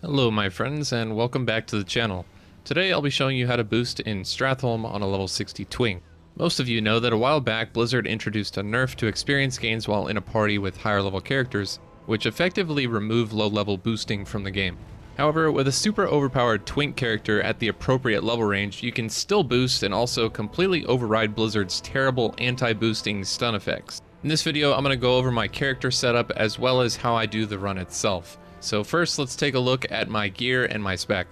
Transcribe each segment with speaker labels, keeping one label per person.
Speaker 1: Hello my friends, and welcome back to the channel. Today I'll be showing you how to boost in Stratholme on a level 60 twink. Most of you know that a while back Blizzard introduced a nerf to experience gains while in a party with higher level characters, which effectively removed low level boosting from the game. However, with a super overpowered twink character at the appropriate level range, you can still boost and also completely override Blizzard's terrible anti-boosting stun effects. In this video, I'm going to go over my character setup as well as how I do the run itself. So first, let's take a look at my gear and my spec.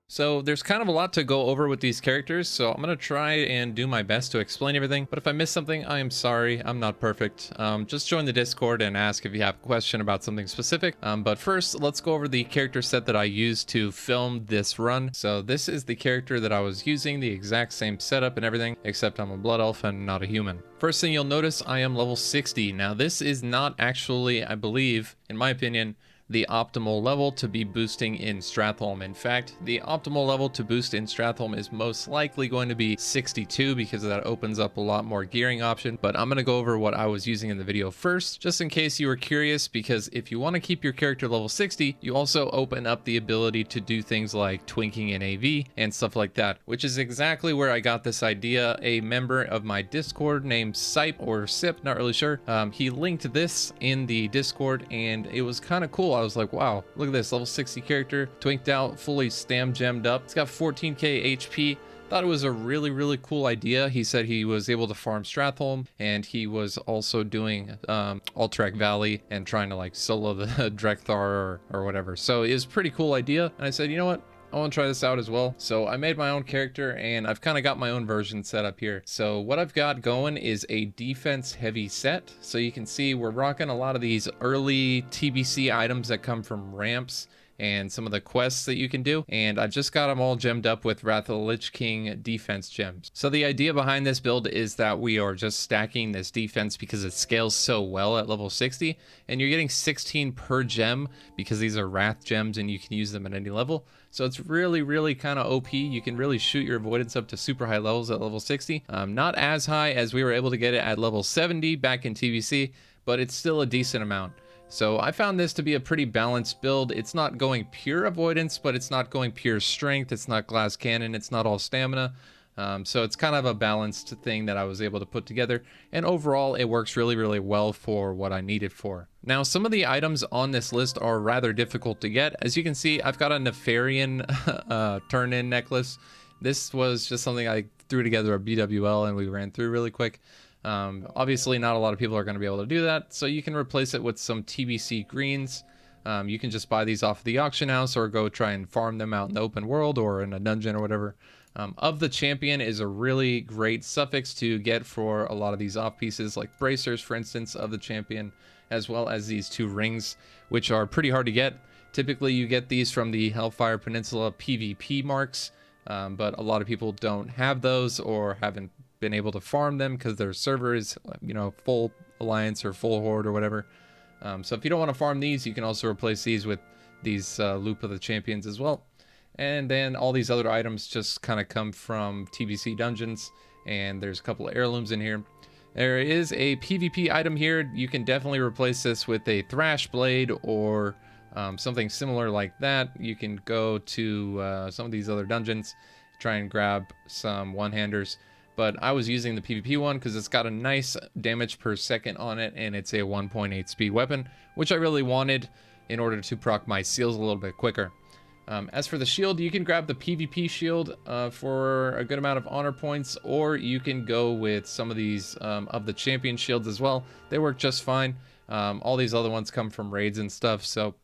Speaker 1: So there's kind of a lot to go over with these characters, so I'm going to try and do my best to explain everything, but if I miss something, I am sorry, I'm not perfect. Just join the Discord and ask if you have a question about something specific. But first, let's go over the character set that I used to film this run. So this is the character that I was using, the exact same setup and everything, except I'm a blood elf and not a human. First thing you'll notice, I am level 60. Now this is not actually, I believe, in my opinion, the optimal level to be boosting in Stratholme. In fact, the optimal level to boost in Stratholme is most likely going to be 62 because that opens up a lot more gearing option, but I'm going to go over what I was using in the video first, just in case you were curious, because if you want to keep your character level 60, you also open up the ability to do things like twinking in AV and stuff like that, which is exactly where I got this idea. A member of my Discord named Sipe or Sip, not really sure, he linked this in the Discord and it was kind of cool. I was like, wow, look at this level 60 character, twinked out, fully stam gemmed up. It's got 14k HP. Thought it was a really cool idea. He said he was able to farm Stratholme and he was also doing Alterac Valley and trying to like solo the Drekthar or whatever. So it was a pretty cool idea. And I said, you know what? I want to try this out as well. So I made my own character and I've kind of got my own version set up here. So what I've got going is a defense heavy set. So you can see we're rocking a lot of these early TBC items that come from ramps and some of the quests that you can do, and I've just got them all gemmed up with Wrath of the Lich King defense gems. So the idea behind this build is that we are just stacking this defense because it scales so well at level 60, and you're getting 16 per gem because these are Wrath gems and you can use them at any level. So it's really kind of OP. You can really shoot your avoidance up to super high levels at level 60. Not as high as we were able to get it at level 70 back in TBC, but it's still a decent amount. So I found this to be a pretty balanced build. It's not going pure avoidance, but it's not going pure strength. It's not glass cannon. It's not all stamina. So it's kind of a balanced thing that I was able to put together. And overall, it works really well for what I need it for. Now, some of the items on this list are rather difficult to get. As you can see, I've got a Nefarian turn-in necklace. This was just something I threw together a BWL and we ran through really quick. Obviously not a lot of people are going to be able to do that, so you can replace it with some TBC greens. You can just buy these off the auction house or go try and farm them out in the open world or in a dungeon or whatever. Of the Champion is a really great suffix to get for a lot of these off pieces, like bracers, for instance, of the Champion, as well as these two rings, which are pretty hard to get. Typically you get these from the Hellfire Peninsula PvP marks, but a lot of people don't have those or haven't been able to farm them because their server is, you know, full alliance or full horde or whatever. So if you don't want to farm these, you can also replace these with these Loop of the Champions as well. And then all these other items just kind of come from TBC dungeons, and there's a couple of heirlooms in here. There is a PvP item here. You can definitely replace this with a Thrash Blade or something similar like that. You can go to some of these other dungeons, try and grab some one-handers. But I was using the PvP one because it's got a nice damage per second on it, and it's a 1.8 speed weapon, which I really wanted in order to proc my seals a little bit quicker. As for the shield, you can grab the PvP shield for a good amount of honor points, or you can go with some of these of the champion shields as well. They work just fine. All these other ones come from raids and stuff, so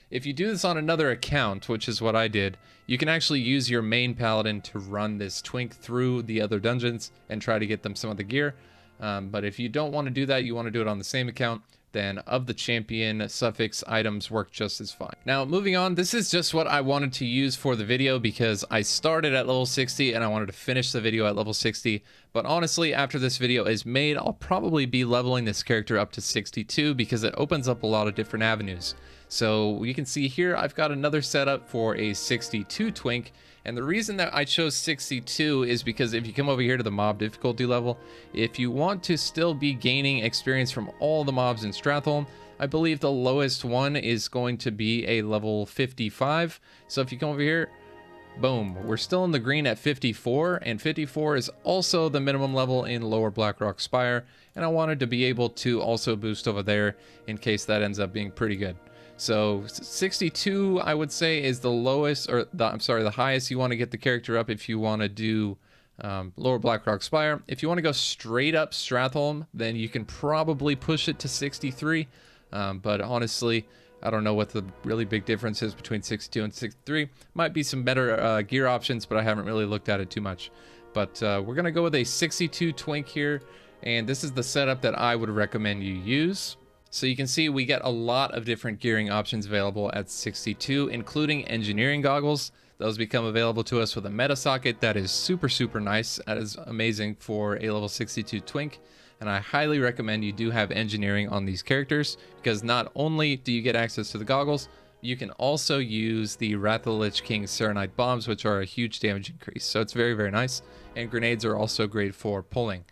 Speaker 1: if you do this on another account, which is what I did, you can actually use your main paladin to run this twink through the other dungeons and try to get them some of the gear. But if you don't want to do that, you want to do it on the same account, then of the champion suffix items work just as fine. Now moving on, this is just what I wanted to use for the video because I started at level 60 and I wanted to finish the video at level 60. But honestly, after this video is made, I'll probably be leveling this character up to 62 because it opens up a lot of different avenues. So you can see here, I've got another setup for a 62 twink, And the reason that I chose 62 is because if you come over here to the mob difficulty level, if you want to still be gaining experience from all the mobs in Stratholme, I believe the lowest one is going to be a level 55. So if you come over here, boom, we're still in the green at 54, and 54 is also the minimum level in Lower Blackrock Spire, and I wanted to be able to also boost over there in case that ends up being pretty good. So 62, I would say, is the lowest, or the highest you want to get the character up if you want to do Lower Blackrock Spire. If you want to go straight up Stratholme, then you can probably push it to 63, but honestly, I don't know what the really big difference is between 62 and 63. Might be some better gear options, but I haven't really looked at it too much. But we're going to go with a 62 twink here, and this is the setup that I would recommend you use. So you can see we get a lot of different gearing options available at 62, including engineering goggles. Those become available to us with a meta socket that is super, super nice. That is amazing for a level 62 twink. And I highly recommend you do have engineering on these characters, because not only do you get access to the goggles, you can also use the Wrath of the Lich King Serenite bombs, which are a huge damage increase. So it's very, very nice. And grenades are also great for pulling.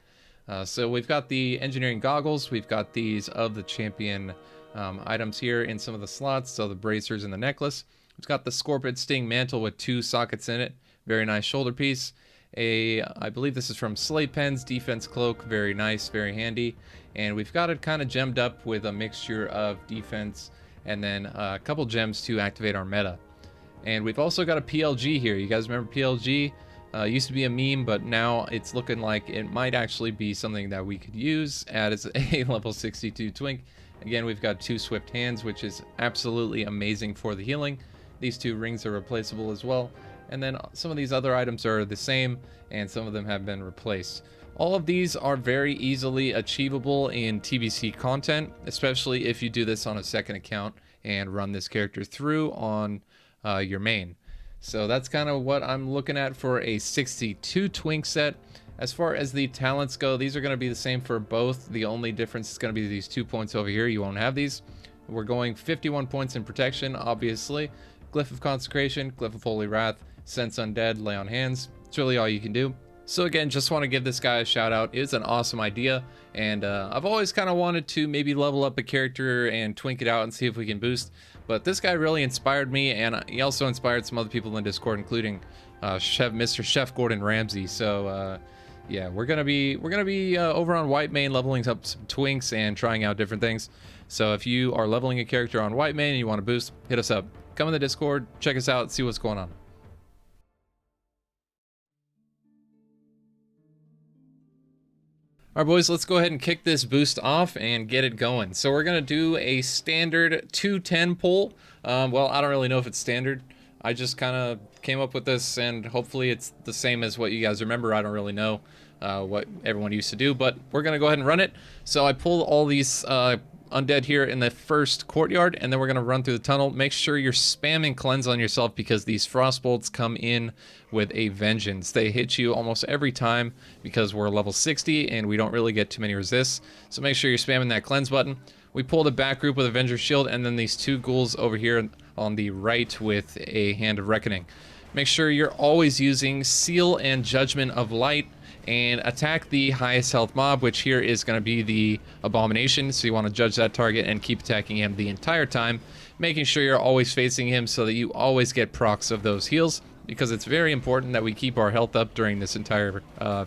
Speaker 1: So we've got the engineering goggles. We've got these of the champion items here in some of the slots. So the bracers and the necklace. We've got the Scorpion Sting mantle with 2 sockets in it. Very nice shoulder piece. I believe this is from Slate Pen's defense cloak. Very nice, very handy. And we've got it kind of gemmed up with a mixture of defense and then a couple gems to activate our meta. And we've also got a PLG here. You guys remember PLG? Used to be a meme, but now it's looking like it might actually be something that we could use as a level 62 twink. Again, we've got 2 swift hands, which is absolutely amazing for the healing. These 2 rings are replaceable as well. And then some of these other items are the same, and some of them have been replaced. All of these are very easily achievable in TBC content, especially if you do this on a second account and run this character through on your main. So that's kind of what I'm looking at for a 62 twink set. As far as the talents go, these are going to be the same for both. The only difference is going to be these 2 points over here. You won't have these. We're going 51 points in protection, obviously. Glyph of Consecration, Glyph of Holy Wrath, Sense Undead, Lay on Hands. It's really all you can do. So again, just want to give this guy a shout out. It's an awesome idea, and I've always kind of wanted to maybe level up a character and twink it out and see if we can boost. But this guy really inspired me, and he also inspired some other people in Discord, including Mr. Chef Gordon Ramsay. So yeah, we're gonna be over on White Main leveling up some twinks and trying out different things. So if you are leveling a character on White Main and you want to boost, hit us up. Come in the Discord, check us out, see what's going on. All right, boys, let's go ahead and kick this boost off and get it going. So we're going to do a standard 210 pull. Well, I don't really know if it's standard. I just kind of came up with this, and hopefully it's the same as what you guys remember. I don't really know what everyone used to do, but we're going to go ahead and run it. So I pulled all these undead here in the first courtyard, and then we're going to run through the tunnel. Make sure you're spamming cleanse on yourself, because these frost bolts come in with a vengeance. They hit you almost every time because we're level 60 and we don't really get too many resists. So make sure you're spamming that cleanse button. We pulled a back group with Avenger Shield, and then these 2 ghouls over here on the right with a Hand of Reckoning. Make sure you're always using Seal and Judgment of Light and attack the highest health mob, which here is going to be the Abomination. So you want to judge that target and keep attacking him the entire time, making sure you're always facing him so that you always get procs of those heals, because it's very important that we keep our health up during this entire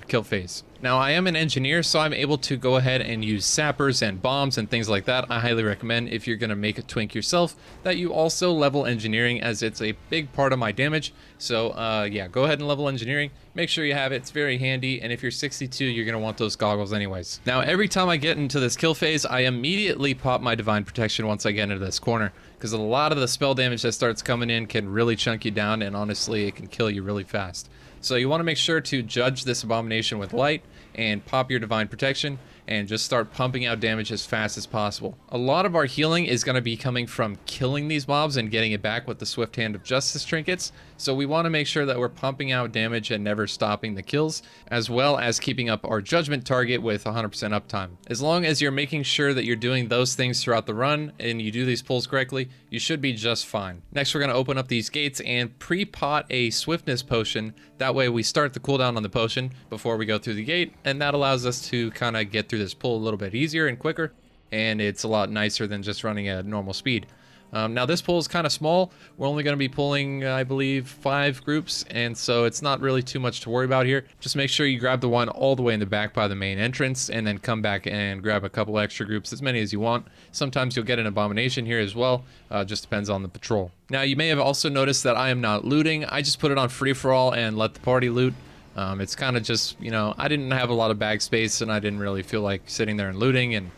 Speaker 1: kill phase. Now, I am an engineer, so I'm able to go ahead and use sappers and bombs and things like that. I highly recommend, if you're going to make a twink yourself, that you also level engineering, as it's a big part of my damage. So yeah, go ahead and level engineering. Make sure you have it. It's very handy, and if you're 62, you're going to want those goggles anyways. Now, every time I get into this kill phase, I immediately pop my Divine Protection once I get into this corner, because a lot of the spell damage that starts coming in can really chunk you down, and honestly, it can kill you really fast. So you want to make sure to judge this Abomination with light and pop your Divine Protection. and just start pumping out damage as fast as possible. A lot of our healing is going to be coming from killing these mobs and getting it back with the Swift Hand of Justice trinkets, so we want to make sure that we're pumping out damage and never stopping the kills, as well as keeping up our judgment target with 100% uptime. As long as you're making sure that you're doing those things throughout the run and you do these pulls correctly, you should be just fine. Next, we're going to open up these gates and pre-pot a swiftness potion. That way we start the cooldown on the potion before we go through the gate, and that allows us to kind of get through this pull a little bit easier and quicker, and it's a lot nicer than just running at normal speed. Now this pull is kind of small. We're only going to be pulling, I believe, 5 groups, and so it's not really too much to worry about here. Just make sure you grab the one all the way in the back by the main entrance, and then come back and grab a couple extra groups, as many as you want. Sometimes you'll get an abomination here as well, just depends on the patrol. Now you may have also noticed that I am not looting. I just put it on free-for-all and let the party loot. It's kind of just, you know, I didn't have a lot of bag space, and I didn't really feel like sitting there and looting, and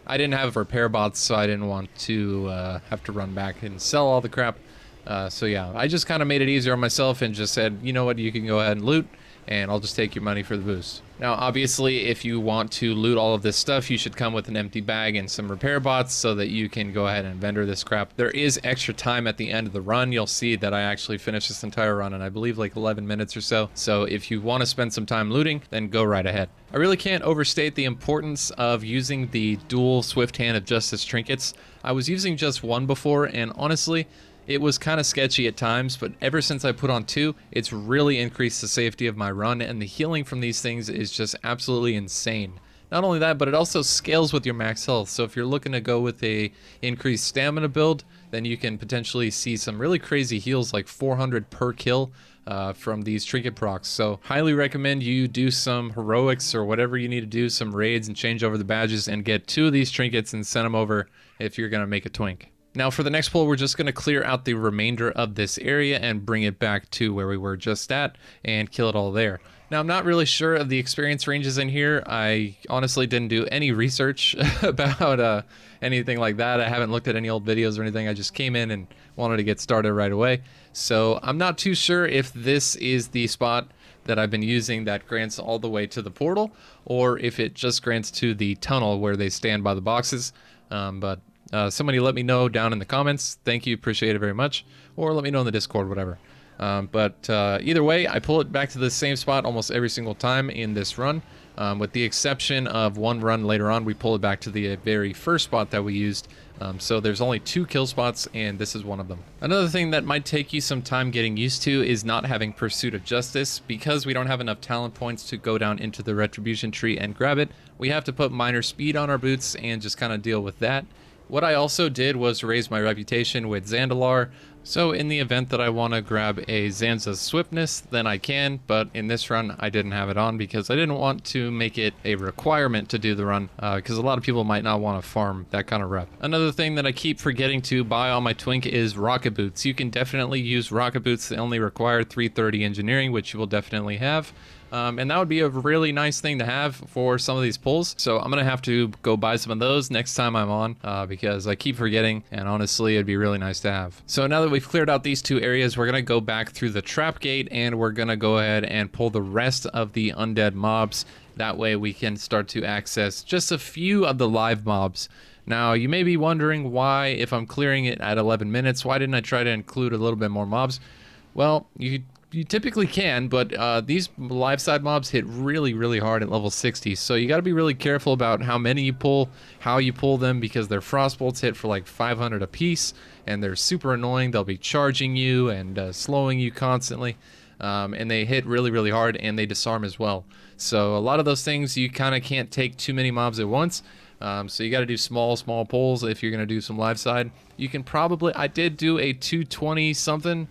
Speaker 1: I didn't have repair bots, so I didn't want to have to run back and sell all the crap. So yeah, I just kind of made it easier on myself and just said, you know what, you can go ahead and loot, and I'll just take your money for the boost. Now, obviously, if you want to loot all of this stuff, you should come with an empty bag and some repair bots so that you can go ahead and vendor this crap. There is extra time at the end of the run. You'll see that I actually finished this entire run in, I believe, like 11 minutes or so. So if you want to spend some time looting, then go right ahead. I really can't overstate the importance of using the dual Swift Hand of Justice trinkets. I was using just one before, and honestly, it was kind of sketchy at times, but ever since I put on 2, it's really increased the safety of my run, and the healing from these things is just absolutely insane. Not only that, but it also scales with your max health, so if you're looking to go with a increased stamina build, then you can potentially see some really crazy heals, like 400 per kill from these trinket procs. So highly recommend you do some heroics or whatever you need to do, some raids, and change over the badges and get 2 of these trinkets and send them over if you're going to make a twink. Now for the next pull, we're just going to clear out the remainder of this area and bring it back to where we were just at and kill it all there. Now I'm not really sure of the experience ranges in here. I honestly didn't do any research about anything like that. I haven't looked at any old videos or anything. I just came in and wanted to get started right away. So I'm not too sure if this is the spot that I've been using that grants all the way to the portal, or if it just grants to the tunnel where they stand by the boxes. Somebody let me know down in the comments. Thank you, appreciate it very much. Or let me know in the Discord, whatever. Either way, I pull it back to the same spot almost every single time in this run. With the exception of one run later on, we pull it back to the very first spot that we used. So there's only 2 kill spots, and this is one of them. Another thing that might take you some time getting used to is not having Pursuit of Justice. Because we don't have enough talent points to go down into the Retribution tree and grab it, we have to put minor speed on our boots and just kind of deal with that. What I also did was raise my reputation with Zandalar, so in the event that I want to grab a Zanza's Swiftness, then I can, but in this run I didn't have it on because I didn't want to make it a requirement to do the run, because a lot of people might not want to farm that kind of rep. Another thing that I keep forgetting to buy on my twink is rocket boots. You can definitely use rocket boots. They only require 330 engineering, which you will definitely have. And that would be a really nice thing to have for some of these pulls. So I'm going to have to go buy some of those next time I'm on, because I keep forgetting, and honestly, it'd be really nice to have. So now that we've cleared out these 2 areas, we're going to go back through the trap gate, and we're going to go ahead and pull the rest of the undead mobs. That way we can start to access just a few of the live mobs. Now, you may be wondering why, if I'm clearing it at 11 minutes, why didn't I try to include a little bit more mobs? Well, you typically can, but these live side mobs hit really hard at level 60, so you got to be really careful about how many you pull, how you pull them, because their frost bolts hit for like 500 a piece, and they're super annoying. They'll be charging you and slowing you constantly, and they hit really hard, and they disarm as well. So a lot of those things, you kind of can't take too many mobs at once. So you got to do small pulls if you're going to do some live side. You can probably, I did do a 220 something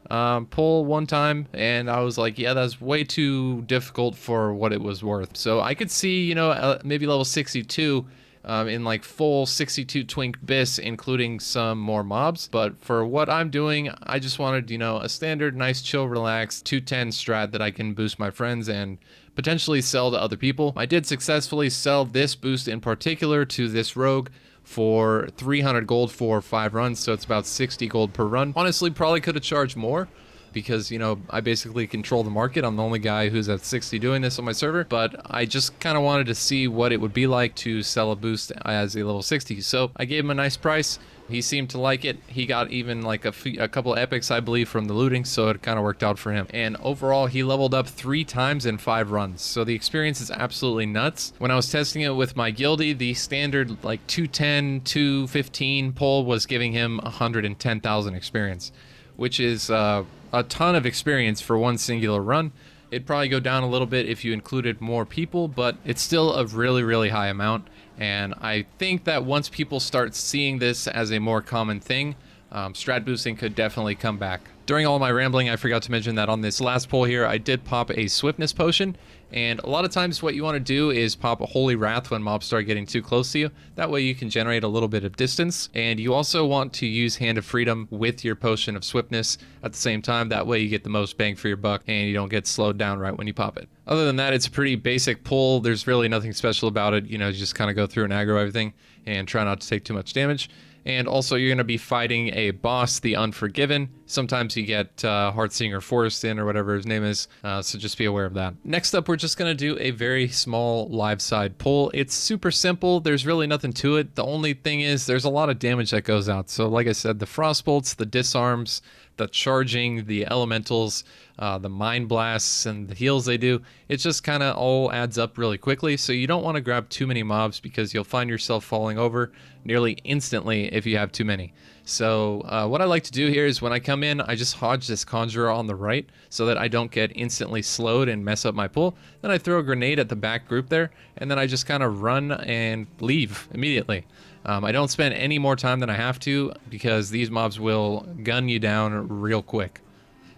Speaker 1: pull one time, and I was like, yeah, that's way too difficult for what it was worth. So I could see, you know, maybe level 62 in like full 62 twink bis, including some more mobs. But for what I'm doing, I just wanted, you know, a standard, nice, chill, relaxed 210 strat that I can boost my friends and potentially sell to other people. I did successfully sell this boost in particular to this rogue for 300 gold for 5 runs, so it's about 60 gold per run. Honestly, probably could have charged more, because, you know, I basically control the market. I'm the only guy who's at 60 doing this on my server, but I just kind of wanted to see what it would be like to sell a boost as a level 60. So I gave him a nice price. He seemed to like it. He got even like a couple epics, I believe, from the looting, so it kind of worked out for him. And overall, he leveled up 3 times in 5 runs. So the experience is absolutely nuts. When I was testing it with my guildie, the standard like 210, 215 pull was giving him 110,000 experience, which is a ton of experience for one singular run. It'd probably go down a little bit if you included more people, but it's still a really, really high amount. And I think that once people start seeing this as a more common thing, strat boosting could definitely come back. During all my rambling, I forgot to mention that on this last pull here, I did pop a swiftness potion. And a lot of times what you want to do is pop a Holy Wrath when mobs start getting too close to you. That way you can generate a little bit of distance. And you also want to use Hand of Freedom with your potion of swiftness at the same time. That way you get the most bang for your buck and you don't get slowed down right when you pop it. Other than that, it's a pretty basic pull. There's really nothing special about it. You know, you just kind of go through and aggro everything and try not to take too much damage. And also, you're going to be fighting a boss, the Unforgiven. Sometimes you get Heartsinger Forrestin or whatever his name is, so just be aware of that. Next up, we're just going to do a very small live side pull. It's super simple. There's really nothing to it. The only thing is there's a lot of damage that goes out. So like I said, the Frostbolts, the Disarms, the charging, the elementals, the mind blasts, and the heals they do, it just kind of all adds up really quickly. So you don't want to grab too many mobs because you'll find yourself falling over nearly instantly if you have too many. So what I like to do here is when I come in, I just hodge this Conjurer on the right so that I don't get instantly slowed and mess up my pull. Then I throw a grenade at the back group there, and then I just kind of run and leave immediately. I don't spend any more time than I have to because these mobs will gun you down real quick.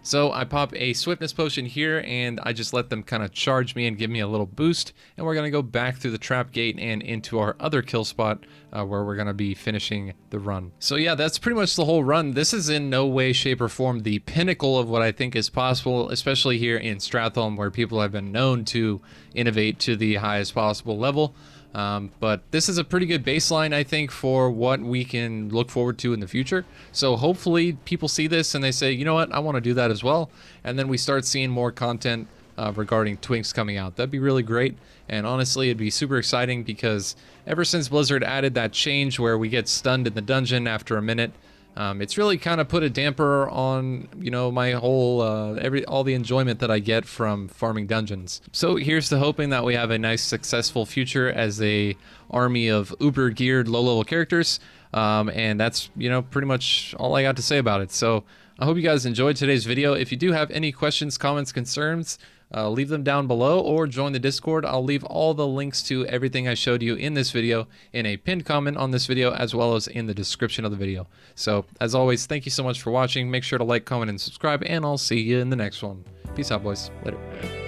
Speaker 1: So I pop a swiftness potion here and I just let them kind of charge me and give me a little boost. And we're going to go back through the trap gate and into our other kill spot where we're going to be finishing the run. So yeah, that's pretty much the whole run. This is in no way, shape, or form the pinnacle of what I think is possible, especially here in Stratholme where people have been known to innovate to the highest possible level. But this is a pretty good baseline, I think, for what we can look forward to in the future. So hopefully people see this and they say, you know what, I want to do that as well. And then we start seeing more content regarding twinks coming out. That'd be really great. And honestly, it'd be super exciting because ever since Blizzard added that change where we get stunned in the dungeon after a minute, it's really kind of put a damper on, you know, my whole, all the enjoyment that I get from farming dungeons. So here's to hoping that we have a nice successful future as a army of uber geared low level characters. And that's, you know, pretty much all I got to say about it. So I hope you guys enjoyed today's video. If you do have any questions, comments, concerns, leave them down below or join the Discord. I'll leave all the links to everything I showed you in this video in a pinned comment on this video as well as in the description of the video. So as always, thank you so much for watching. Make sure to like, comment, and subscribe, and I'll see you in the next one. Peace out, boys. Later.